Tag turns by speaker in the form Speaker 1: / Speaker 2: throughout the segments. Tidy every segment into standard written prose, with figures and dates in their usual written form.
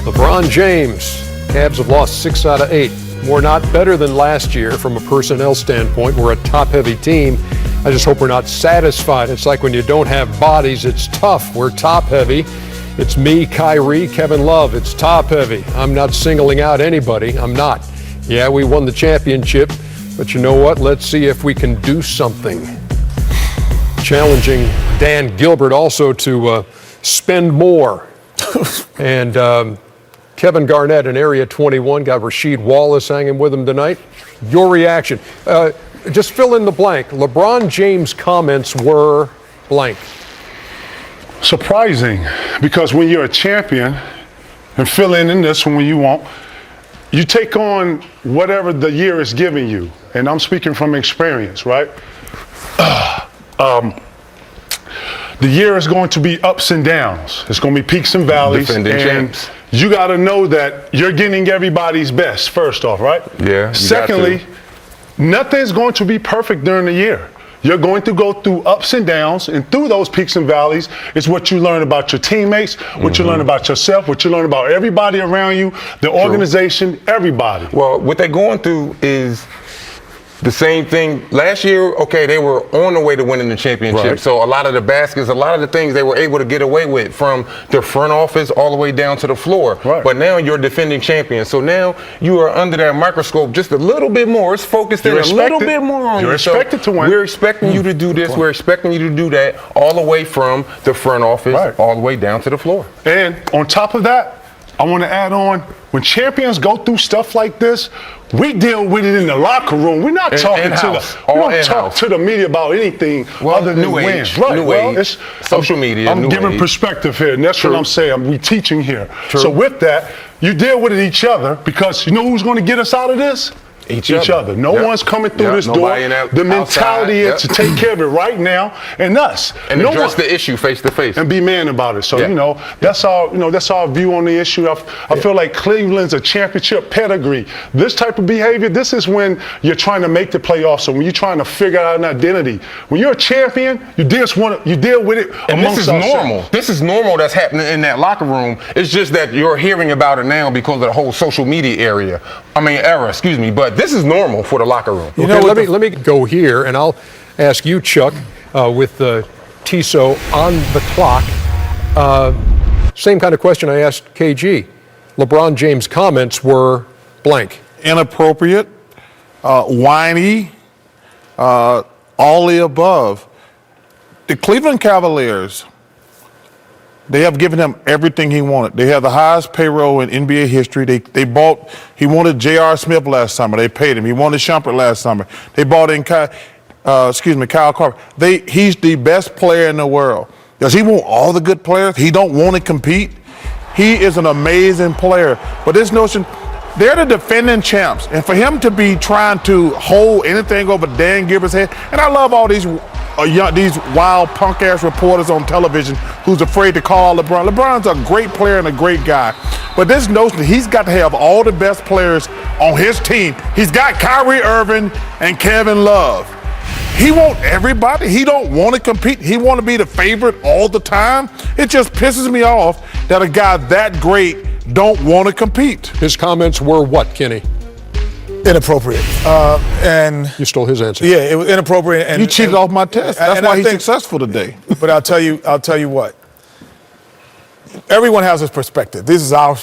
Speaker 1: LeBron James. Cavs have lost 6 out of 8. We're not better than last year from a personnel standpoint. We're a top-heavy team. I just hope we're not satisfied. It's like when you don't have bodies, it's tough. We're top-heavy. It's me, Kyrie, Kevin Love. It's top-heavy. I'm not singling out anybody. I'm not. Yeah, we won the championship, but you know what? Let's see if we can do something. Challenging Dan Gilbert also to spend more. And Kevin Garnett in Area 21 got Rasheed Wallace hanging with him tonight. Your reaction. Just fill in the blank. LeBron James' comments were blank.
Speaker 2: Surprising, because when you're a champion, and fill in this one when you want, you take on whatever the year is giving you. And I'm speaking from experience, right? The year is going to be ups and downs. It's going to be peaks and valleys.
Speaker 3: Defending champs.
Speaker 2: You got to know that you're getting everybody's best, first off, right?
Speaker 3: Yeah.
Speaker 2: Secondly, nothing's going to be perfect during the year. You're going to go through ups and downs, and through those peaks and valleys is what you learn about your teammates, what you learn about yourself, what you learn about everybody around you, the organization, everybody.
Speaker 3: Well, what they're going through is the same thing. Last year, okay, they were on the way to winning the championship.
Speaker 2: Right.
Speaker 3: So a lot of the baskets, a lot of the things they were able to get away with from the front office all the way down to the floor.
Speaker 2: Right.
Speaker 3: But now you're defending champion. So now you are under that microscope just a little bit more. It's focused in a little bit more on you.
Speaker 2: You're expected to win.
Speaker 3: We're expecting you to do this. We're expecting you to do that all the way from the front office all the way down to the floor.
Speaker 2: And on top of that, I want to add on, when champions go through stuff like this, we deal with it in the locker room. We're not talking to the media about anything other than wins. Right.
Speaker 3: New age, social media.
Speaker 2: I'm giving perspective here, and that's what I'm saying. We're teaching here.
Speaker 3: True.
Speaker 2: So with that, you deal with it each other, because you know who's going to get us out of this? Each other. No one's coming through this door. The mentality is to take care of it right now, and us.
Speaker 3: And address the issue face to face.
Speaker 2: And be man about it. So, that's our view on the issue. I feel like Cleveland's a championship pedigree. This type of behavior, this is when you're trying to make the playoffs, or when you're trying to figure out an identity. When you're a champion, you deal with it
Speaker 3: and
Speaker 2: amongst
Speaker 3: this is normal. This is normal that's happening in that locker room. It's just that you're hearing about it now because of the whole social media era. But this is normal for the locker room.
Speaker 1: Let me go here, and I'll ask you, Chuck, with Tissot on the clock. Same kind of question I asked KG. LeBron James' comments were blank.
Speaker 4: Inappropriate, whiny, all the above. The Cleveland Cavaliers, they have given him everything he wanted. They have the highest payroll in NBA history. He wanted J.R. Smith last summer. They paid him. He wanted Shumpert last summer. They bought in Kyle Korver. He's the best player in the world. Does he want all the good players? He don't want to compete. He is an amazing player. But this notion, they're the defending champs. And for him to be trying to hold anything over Dan Gilbert's head, and I love all these wild punk-ass reporters on television who's afraid to call LeBron. LeBron's a great player and a great guy. But this notion that he's got to have all the best players on his team. He's got Kyrie Irving and Kevin Love. He wants everybody. He don't want to compete. He want to be the favorite all the time. It just pisses me off that a guy that great don't want to compete.
Speaker 1: His comments were what, Kenny?
Speaker 5: Inappropriate. And
Speaker 1: you stole his answer.
Speaker 5: Yeah, it was inappropriate. And
Speaker 4: you cheated off my test. That's why he's successful today.
Speaker 5: But I'll tell you what. Everyone has his perspective. This is our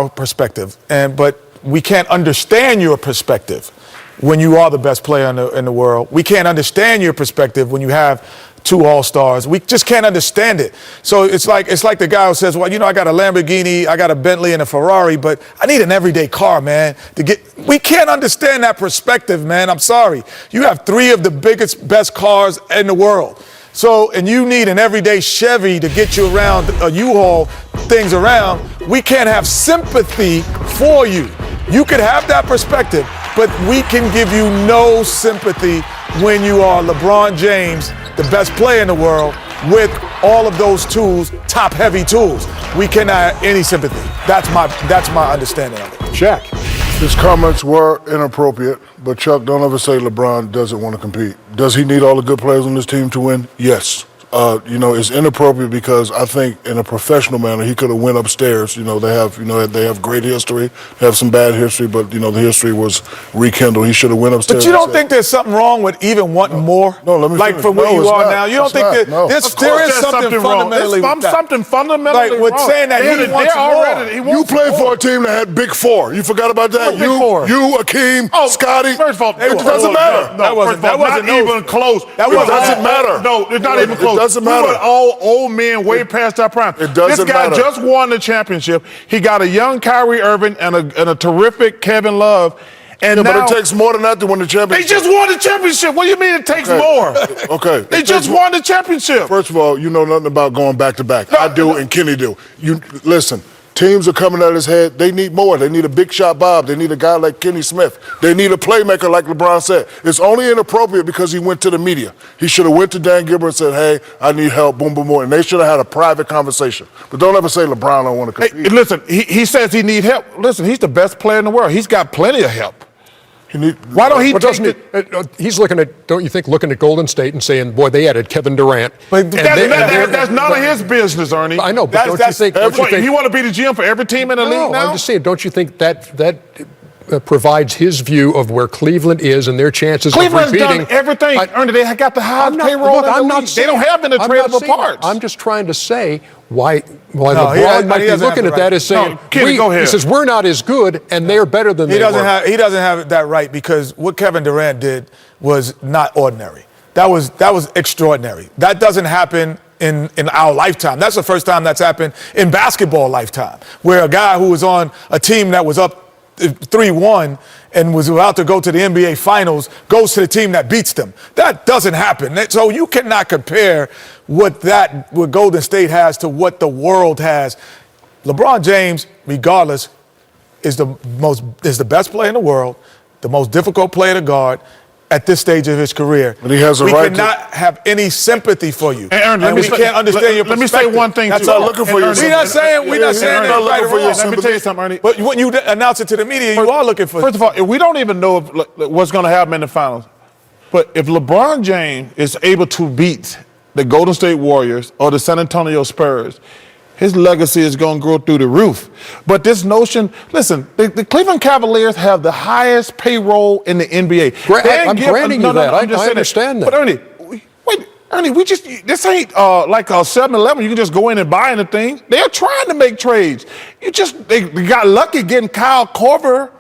Speaker 5: perspective. But we can't understand your perspective when you are the best player in the world. We can't understand your perspective when you have 2 All-Stars. We just can't understand it. So it's like the guy who says, well, I got a Lamborghini, I got a Bentley and a Ferrari, but I need an everyday car, man. We can't understand that perspective, man. I'm sorry. You have 3 of the best cars in the world. So, and you need an everyday Chevy to get you around, a U-Haul, things around. We can't have sympathy for you. You could have that perspective, but we can give you no sympathy when you are LeBron James, the best player in the world, with all of those tools, top-heavy tools. We cannot have any sympathy. That's my understanding of it.
Speaker 1: Shaq.
Speaker 6: His comments were inappropriate, but Chuck, don't ever say LeBron doesn't want to compete. Does he need all the good players on this team to win? Yes. It's inappropriate because I think in a professional manner he could have went upstairs. They have great history, they have some bad history, but the history was rekindled. He should have went upstairs.
Speaker 5: But you don't think there's something wrong with even wanting more?
Speaker 6: No, let me
Speaker 5: like
Speaker 6: finish.
Speaker 5: from where you are
Speaker 6: not.
Speaker 5: now. You don't
Speaker 6: It's
Speaker 5: think
Speaker 6: not.
Speaker 5: that
Speaker 6: No.
Speaker 5: there is something fundamentally
Speaker 4: wrong.
Speaker 5: with that.
Speaker 4: Something fundamentally
Speaker 5: like with
Speaker 4: wrong.
Speaker 5: saying that he wants more.
Speaker 6: You played for a team that had big four. You forgot about that?
Speaker 4: Big four.
Speaker 6: You, Akeem, Scotty.
Speaker 4: First of all,
Speaker 6: it doesn't matter.
Speaker 4: No, that wasn't even close.
Speaker 5: That
Speaker 6: It doesn't matter.
Speaker 4: No, it's not even close.
Speaker 6: It doesn't matter.
Speaker 4: We were all old men way past our prime.
Speaker 6: It doesn't
Speaker 4: This guy
Speaker 6: matter.
Speaker 4: just won the championship. He got a young Kyrie Irving and a terrific Kevin Love. And
Speaker 6: Yeah,
Speaker 4: now,
Speaker 6: but it takes more than that to win the
Speaker 4: they
Speaker 6: championship.
Speaker 4: just won the championship. What do you mean it takes more?
Speaker 6: Okay.
Speaker 4: They just won the championship.
Speaker 6: First of all, you know nothing about going back to back. I do, and Kenny do. You listen. Teams are coming at his head. They need more. They need a big shot Bob. They need a guy like Kenny Smith. They need a playmaker like LeBron said. It's only inappropriate because he went to the media. He should have went to Dan Gilbert and said, hey, I need help, boom, boom, boom. And they should have had a private conversation. But don't ever say LeBron don't want to compete.
Speaker 4: Hey, listen, he says he need help. Listen, he's the best player in the world. He's got plenty of help. Why don't he take
Speaker 1: he's looking at, don't you think, looking at Golden State and saying, boy, they added Kevin Durant.
Speaker 5: But
Speaker 4: that's none of his business, Ernie.
Speaker 1: I know, but don't you think
Speaker 4: He want to be the GM for every team in the league now?
Speaker 1: I'm just saying, don't you think that provides his view of where Cleveland is and their chances
Speaker 4: Cleveland's
Speaker 1: of repeating?
Speaker 4: done everything. Ernie, they got the highest payroll
Speaker 1: Look,
Speaker 4: in the league. They don't have any tradable parts.
Speaker 1: I'm just trying to say why
Speaker 5: he
Speaker 1: LeBron might be
Speaker 5: doesn't have
Speaker 1: looking
Speaker 5: the
Speaker 1: at that
Speaker 5: right.
Speaker 1: as saying,
Speaker 4: No, Kenny, go ahead.
Speaker 1: he says, we're not as good and they're better than
Speaker 5: He
Speaker 1: they
Speaker 5: doesn't
Speaker 1: were.
Speaker 5: he doesn't have that right because what Kevin Durant did was not ordinary. That was extraordinary. That doesn't happen in our lifetime. That's the first time that's happened in basketball lifetime, where a guy who was on a team that was up 3-1 and was about to go to the NBA Finals goes to the team that beats them. That doesn't happen. So you cannot compare what Golden State has to what the world has. LeBron James, regardless, is the best player in the world, the most difficult player to guard at this stage of his career.
Speaker 6: But he has a right to-
Speaker 5: We cannot have any sympathy for you.
Speaker 4: And Ernie,
Speaker 5: we can't understand your perspective.
Speaker 4: Let me say one thing,
Speaker 5: That's
Speaker 4: too.
Speaker 5: all.
Speaker 6: Not looking for your
Speaker 5: We're not saying
Speaker 6: Ernie,
Speaker 5: that
Speaker 6: not looking
Speaker 5: right
Speaker 6: for
Speaker 5: or
Speaker 6: your
Speaker 5: wrong.
Speaker 4: Let me tell you something, Ernie.
Speaker 5: But when you announce it to the media, you are looking for.
Speaker 4: First of all, we don't even know what's going to happen in the finals. But if LeBron James is able to beat the Golden State Warriors or the San Antonio Spurs, his legacy is going to grow through the roof. But this notion, listen, the Cleveland Cavaliers have the highest payroll in the NBA.
Speaker 1: I'm granting you that. I understand that.
Speaker 4: But Ernie, wait, Ernie, this ain't like a 7-Eleven. You can just go in and buy anything. They're trying to make trades. They got lucky getting Kyle Korver.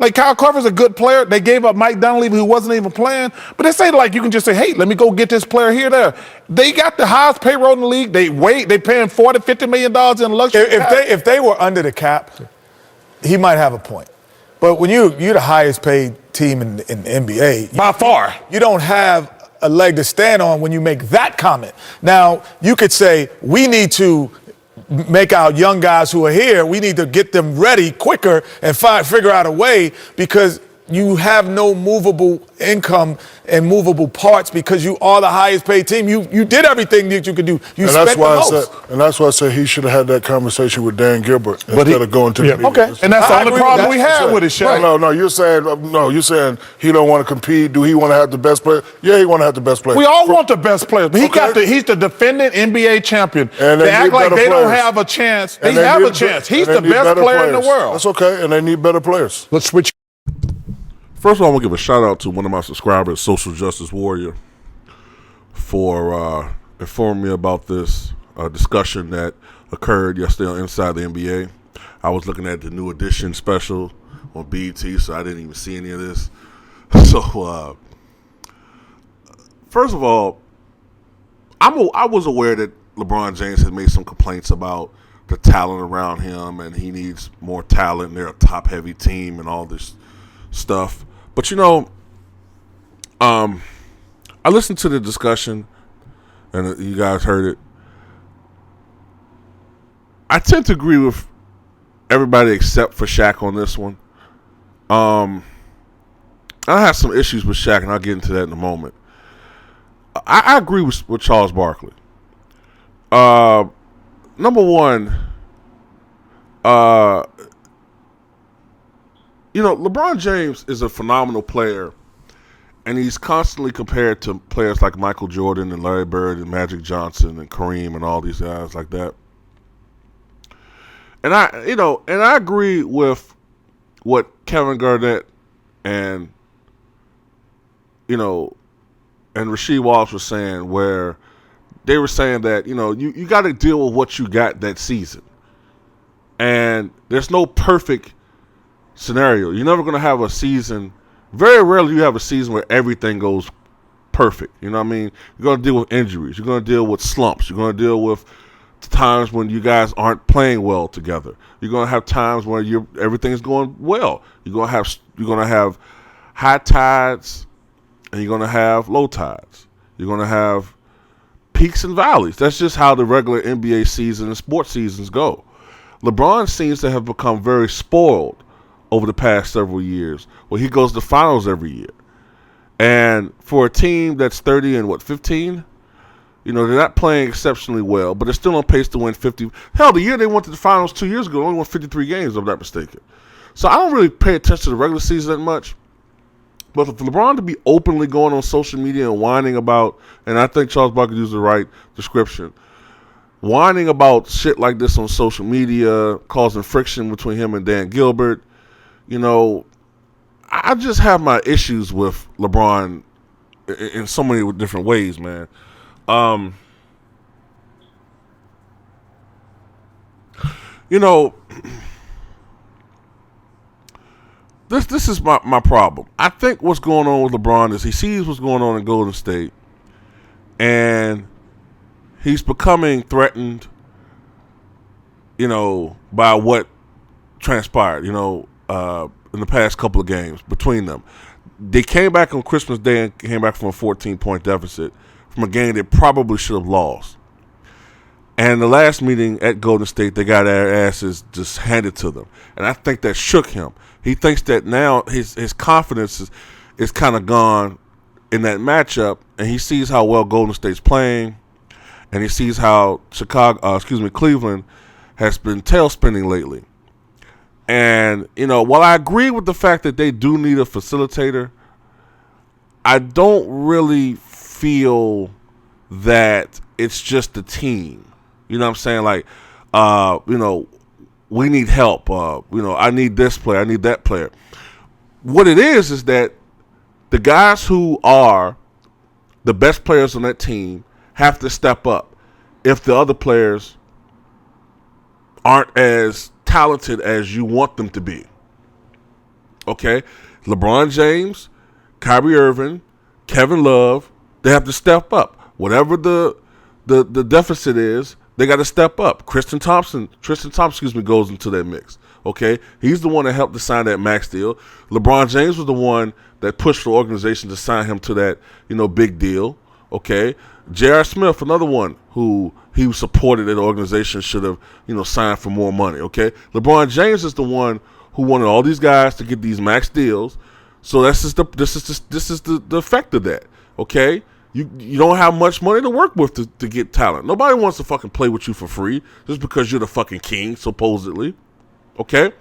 Speaker 4: Like, Kyle Korver's a good player. They gave up Mike Dunleavy, who wasn't even playing. But this ain't like you can just say, hey, let me go get this player here, there. They got the highest payroll in the league. They paying $40, $50 million in luxury.
Speaker 5: If they were under the cap, he might have a point. But when you're the highest paid team in the NBA,
Speaker 4: by far,
Speaker 5: you don't have a leg to stand on when you make that comment. Now, you could say, we need to make our young guys who are here, we need to get them ready quicker and figure out a way because you have no movable income and movable parts because you are the highest paid team. You did everything that you could do. You spent the most.
Speaker 6: And that's why I said he should have had that conversation with Dan Gilbert instead of going to the media.
Speaker 5: Okay.
Speaker 4: And that's the
Speaker 5: I
Speaker 4: only
Speaker 5: agree
Speaker 4: problem
Speaker 5: with
Speaker 4: we
Speaker 5: that.
Speaker 4: have with it, Shaq.
Speaker 6: No, you're saying he don't want to compete. Do he want to have the best player? Yeah, he want to have the best player.
Speaker 4: We all want the best players, but he's the defending NBA champion.
Speaker 6: And
Speaker 4: they act like they don't
Speaker 6: players.
Speaker 4: have a chance. They
Speaker 6: And
Speaker 4: have a
Speaker 6: need
Speaker 4: chance.
Speaker 6: be-
Speaker 4: He's
Speaker 6: and
Speaker 4: the
Speaker 6: they need
Speaker 4: best
Speaker 6: better
Speaker 4: player in the
Speaker 6: players.
Speaker 4: world.
Speaker 6: That's okay, and they need better players.
Speaker 1: Let's switch.
Speaker 7: First of all, I want to give a shout out to one of my subscribers, Social Justice Warrior, for informing me about this discussion that occurred yesterday on Inside the NBA. I was looking at the new edition special on BET, so I didn't even see any of this. So, first of all, I was aware that LeBron James had made some complaints about the talent around him, and he needs more talent. They're a top-heavy team and all this stuff. But I listened to the discussion, and you guys heard it. I tend to agree with everybody except for Shaq on this one. I have some issues with Shaq, and I'll get into that in a moment. I agree with Charles Barkley. Number one, LeBron James is a phenomenal player, and he's constantly compared to players like Michael Jordan and Larry Bird and Magic Johnson and Kareem and all these guys like that. And I agree with what Kevin Garnett and and Rasheed Wallace was saying, where they were saying that you got to deal with what you got that season, and there's no perfect scenario. You're never going to have a season. Very rarely you have a season where everything goes perfect. You know what I mean? You're going to deal with injuries. You're going to deal with slumps. You're going to deal with times when you guys aren't playing well together. You're going to have times where everything's going well. You're going to have high tides, and you're going to have low tides. You're going to have peaks and valleys. That's just how the regular NBA season and sports seasons go. LeBron seems to have become very spoiled over the past several years, where he goes to finals every year. And for a team that's 30 and 15, they're not playing exceptionally well, but they're still on pace to win 50. Hell, the year they went to the finals 2 years ago, they only won 53 games, if I'm not mistaken. So I don't really pay attention to the regular season that much. But for LeBron to be openly going on social media and whining about, and I think Charles Barkley used the right description, whining about shit like this on social media, causing friction between him and Dan Gilbert, I just have my issues with LeBron in so many different ways, man. This is my problem. I think what's going on with LeBron is he sees what's going on in Golden State, and he's becoming threatened, by what transpired, in the past couple of games between them. They came back on Christmas Day and came back from a 14-point deficit from a game they probably should have lost. And the last meeting at Golden State, they got their asses just handed to them. And I think that shook him. He thinks that now his confidence is kind of gone in that matchup, and he sees how well Golden State's playing, and he sees how Cleveland has been tail spinning lately. And, while I agree with the fact that they do need a facilitator, I don't really feel that it's just the team. You know what I'm saying? Like, we need help. I need this player. I need that player. What it is that the guys who are the best players on that team have to step up if the other players aren't as talented as you want them to be. Okay? LeBron James, Kyrie Irving, Kevin Love, they have to step up. Whatever the deficit is, they got to step up. Tristan Thompson, goes into that mix. Okay? He's the one that helped to sign that max deal. LeBron James was the one that pushed the organization to sign him to that, big deal. Okay? J.R. Smith, another one who he supported that the organization should have, signed for more money. Okay? LeBron James is the one who wanted all these guys to get these max deals. So this is the effect of that. Okay? You don't have much money to work with to get talent. Nobody wants to fucking play with you for free just because you're the fucking king, supposedly. Okay?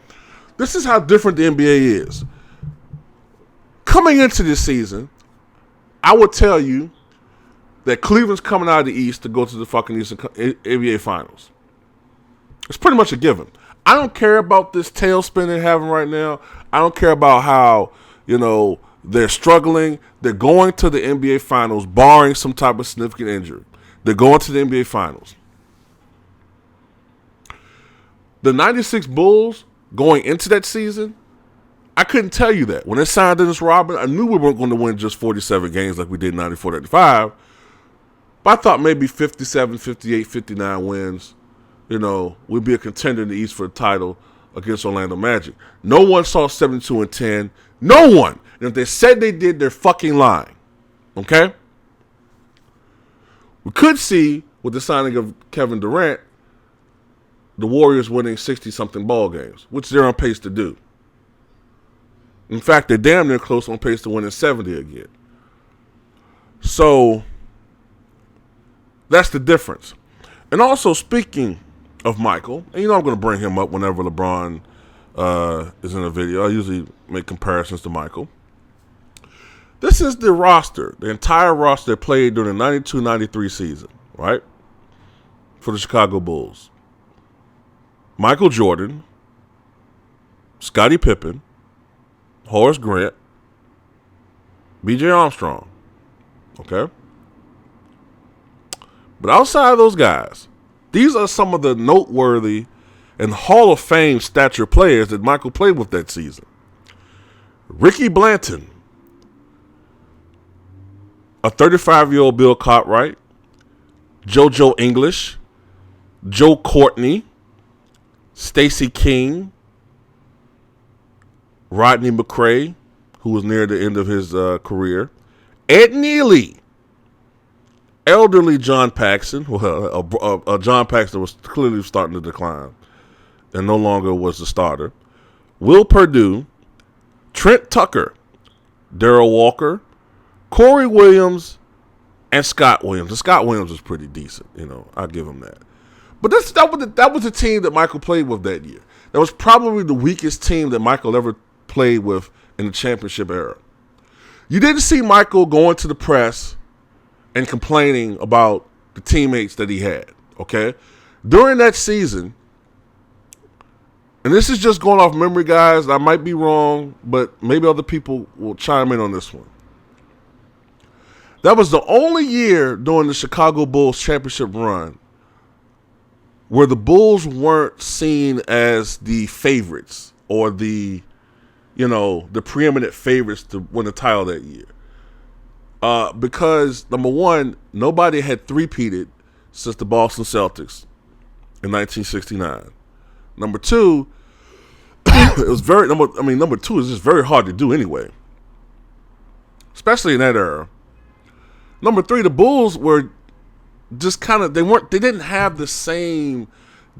Speaker 7: This is how different the NBA is. Coming into this season, I would tell you that Cleveland's coming out of the East to go to the fucking Eastern NBA Finals. It's pretty much a given. I don't care about this tailspin they're having right now. I don't care about how, they're struggling. They're going to the NBA Finals, barring some type of significant injury. They're going to the NBA Finals. The 96 Bulls going into that season, I couldn't tell you that. When they signed Dennis Rodman, I knew we weren't going to win just 47 games like we did 94-95. But I thought maybe 57, 58, 59 wins, we'd be a contender in the East for the title against Orlando Magic. No one saw 72-10. No one. And if they said they did, they're fucking lying. Okay? We could see, with the signing of Kevin Durant, the Warriors winning 60-something ball games, which they're on pace to do. In fact, they're damn near close on pace to winning 70 again. So, that's the difference. And also, speaking of Michael, and I'm going to bring him up whenever LeBron is in a video. I usually make comparisons to Michael. This is the roster, the entire roster that played during the 92-93 season, right? For the Chicago Bulls. Michael Jordan, Scottie Pippen, Horace Grant, B.J. Armstrong. Okay? But outside of those guys, these are some of the noteworthy and Hall of Fame stature players that Michael played with that season. Ricky Blanton, a 35-year-old Bill Cartwright, JoJo English, Joe Courtney, Stacey King, Rodney McRae, who was near the end of his career, Ed Neely, elderly John Paxson, John Paxson was clearly starting to decline and no longer was the starter, Will Perdue, Trent Tucker, Darrell Walker, Corey Williams, and Scott Williams. And Scott Williams was pretty decent, I'll give him that. But that was the team that Michael played with that year. That was probably the weakest team that Michael ever played with in the championship era. You didn't see Michael going to the press and complaining about the teammates that he had, okay? During that season, and this is just going off memory, guys, I might be wrong, but maybe other people will chime in on this one. That was the only year during the Chicago Bulls championship run where the Bulls weren't seen as the favorites or the preeminent favorites to win the title that year. Because, number one, nobody had three-peated since the Boston Celtics in 1969. Number two, number two is just very hard to do anyway, especially in that era. Number three, the Bulls were just they didn't have the same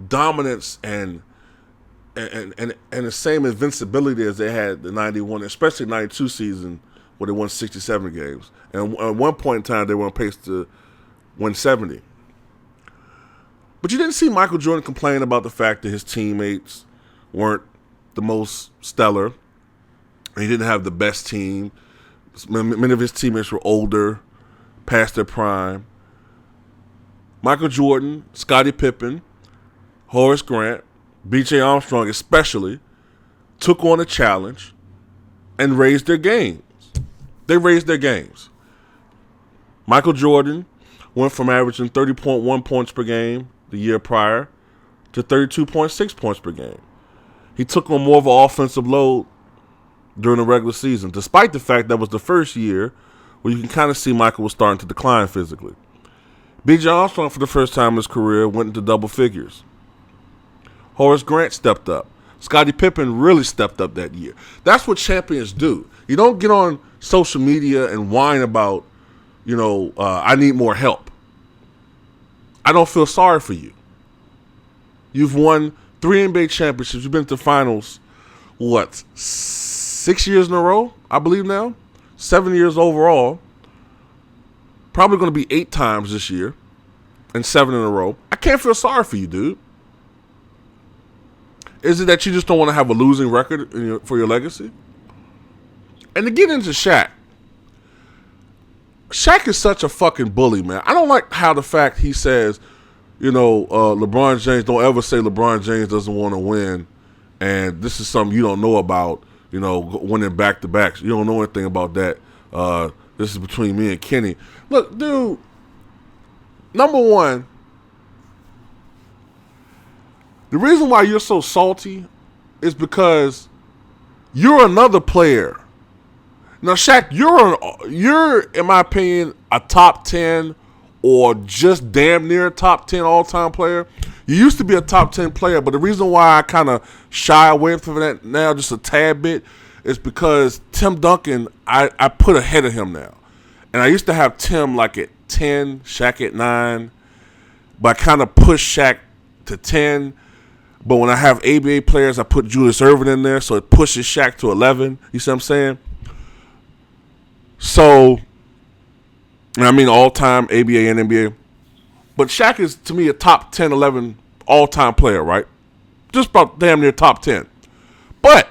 Speaker 7: dominance and the same invincibility as they had the 91, especially 92 season where they won 67 games. And at one point in time, they were on pace to win 70. But you didn't see Michael Jordan complain about the fact that his teammates weren't the most stellar. And he didn't have the best team. Many of his teammates were older, past their prime. Michael Jordan, Scottie Pippen, Horace Grant, B.J. Armstrong especially, took on a challenge and raised their games. They raised their games. Michael Jordan went from averaging 30.1 points per game the year prior to 32.6 points per game. He took on more of an offensive load during the regular season, despite the fact that was the first year where you can kind of see Michael was starting to decline physically. B.J. Armstrong, for the first time in his career, went into double figures. Horace Grant stepped up. Scottie Pippen really stepped up that year. That's what champions do. You don't get on social media and whine about, I need more help. I don't feel sorry for you. You've won 3 NBA championships. You've been to finals, 6 years in a row, I believe now? 7 years overall. Probably going to be 8 times this year and 7 in a row. I can't feel sorry for you, dude. Is it that you just don't want to have a losing record for your legacy? And to get into Shaq is such a fucking bully, man. I don't like how the fact he says, LeBron James, don't ever say LeBron James doesn't want to win, and this is something you don't know about, winning back-to-backs. You don't know anything about that. This is between me and Kenny. Look, dude, number one, the reason why you're so salty is because you're another player. Now, Shaq, you're in my opinion, a top 10 or just damn near a top 10 all-time player. You used to be a top 10 player, but the reason why I kind of shy away from that now just a tad bit is because Tim Duncan, I put ahead of him now. And I used to have Tim like at 10, Shaq at 9, but I kind of pushed Shaq to 10. But when I have ABA players, I put Julius Erving in there, so it pushes Shaq to 11. You see what I'm saying? So, I mean all-time ABA and NBA. But Shaq is, to me, a top 10, 11 all-time player, right? Just about damn near top 10. But,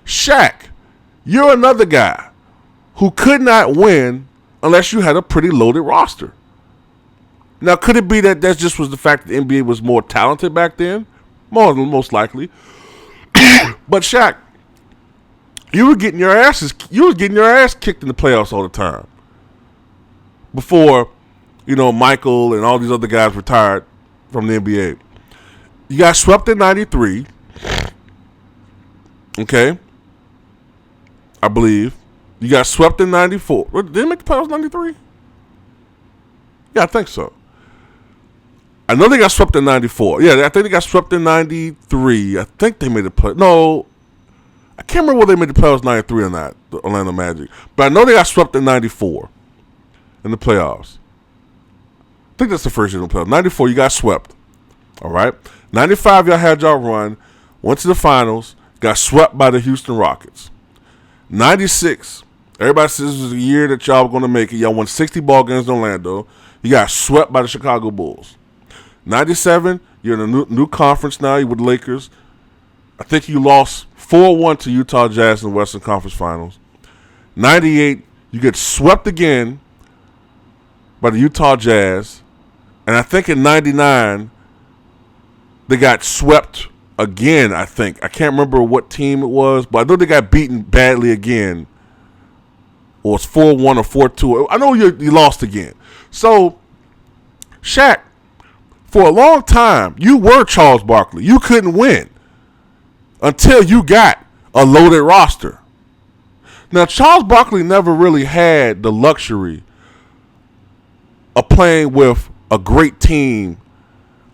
Speaker 7: Shaq, you're another guy who could not win unless you had a pretty loaded roster. Now, could it be that just was the fact that the NBA was more talented back then? Most likely. But Shaq, you were getting your ass kicked in the playoffs all the time. Before, Michael and all these other guys retired from the NBA. You got swept in 93. Okay. I believe. You got swept in 94. Did they make the playoffs in 93? Yeah, I think so. I know they got swept in 94. Yeah, I think they got swept in 93. I think they made the play. No, I can't remember whether they made the playoffs in 93 or not, the Orlando Magic. But I know they got swept in 94 in the playoffs. I think that's the first year in the playoffs. 94, you got swept. All right. 95, y'all had y'all run, went to the finals, got swept by the Houston Rockets. 96, everybody says this was a year that y'all were going to make it. Y'all won 60 ball games in Orlando. You got swept by the Chicago Bulls. 97, you're in a new conference now. You're with the Lakers. I think you lost 4-1 to Utah Jazz in the Western Conference Finals. 98, you get swept again by the Utah Jazz. And I think in 99, they got swept again, I think. I can't remember what team it was, but I know they got beaten badly again. Or it's 4-1 or 4-2. I know you lost again. So, Shaq, for a long time, you were Charles Barkley. You couldn't win until you got a loaded roster. Now, Charles Barkley never really had the luxury of playing with a great team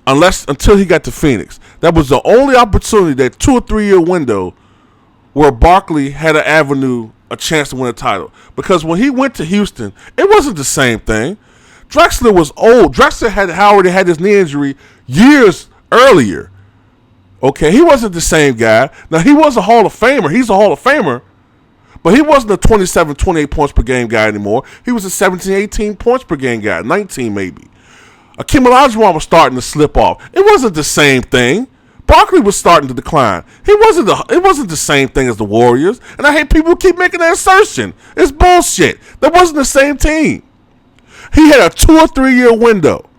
Speaker 7: until he got to Phoenix. That was the only opportunity, that 2 or 3 year window, where Barkley had an avenue, a chance to win a title. Because when he went to Houston, it wasn't the same thing. Drexler was old. Drexler had already had his knee injury years earlier. Okay, he wasn't the same guy. Now, he was a Hall of Famer. He's a Hall of Famer. But he wasn't a 27, 28 points per game guy anymore. He was a 17, 18 points per game guy, 19 maybe. Akeem Olajuwon was starting to slip off. It wasn't the same thing. Barkley was starting to decline. It wasn't the same thing as the Warriors. And I hate people who keep making that assertion. It's bullshit. That wasn't the same team. He had a 2 or 3 year window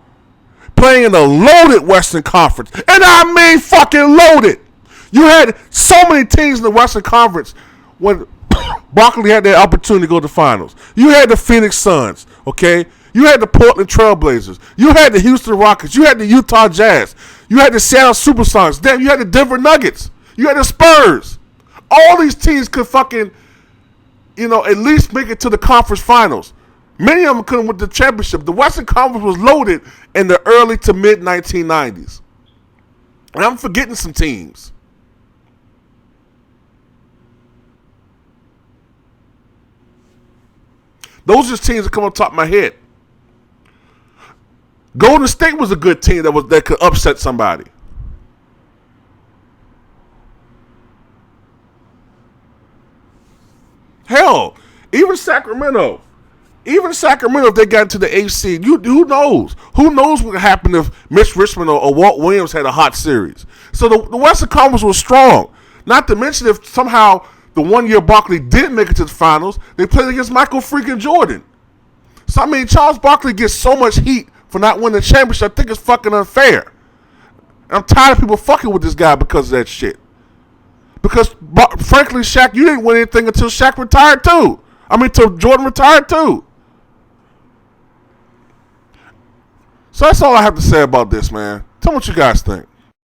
Speaker 7: playing in a loaded Western Conference. And I mean fucking loaded. You had so many teams in the Western Conference when Barkley had that opportunity to go to the finals. You had the Phoenix Suns, okay? You had the Portland Trailblazers. You had the Houston Rockets. You had the Utah Jazz. You had the Seattle Supersonics. Damn, you had the Denver Nuggets. You had the Spurs. All these teams could fucking, at least make it to the conference finals. Many of them couldn't win the championship. The Western Conference was loaded in the early to mid 1990s. And I'm forgetting some teams. Those are just teams that come on top of my head. Golden State was a good team that could upset somebody. Hell, even Sacramento, if they got into the 8th seed, who knows? Who knows what would happen if Mitch Richmond or Walt Williams had a hot series? So the Western Conference was strong. Not to mention if somehow the 1 year Barkley didn't make it to the finals, they played against Michael freaking Jordan. So, I mean, Charles Barkley gets so much heat for not winning the championship. I think it's fucking unfair. I'm tired of people fucking with this guy because of that shit. Because, frankly, Shaq, you didn't win anything until Shaq retired too. Until Jordan retired too. So that's all I have to say about this, man. Tell me what you guys think.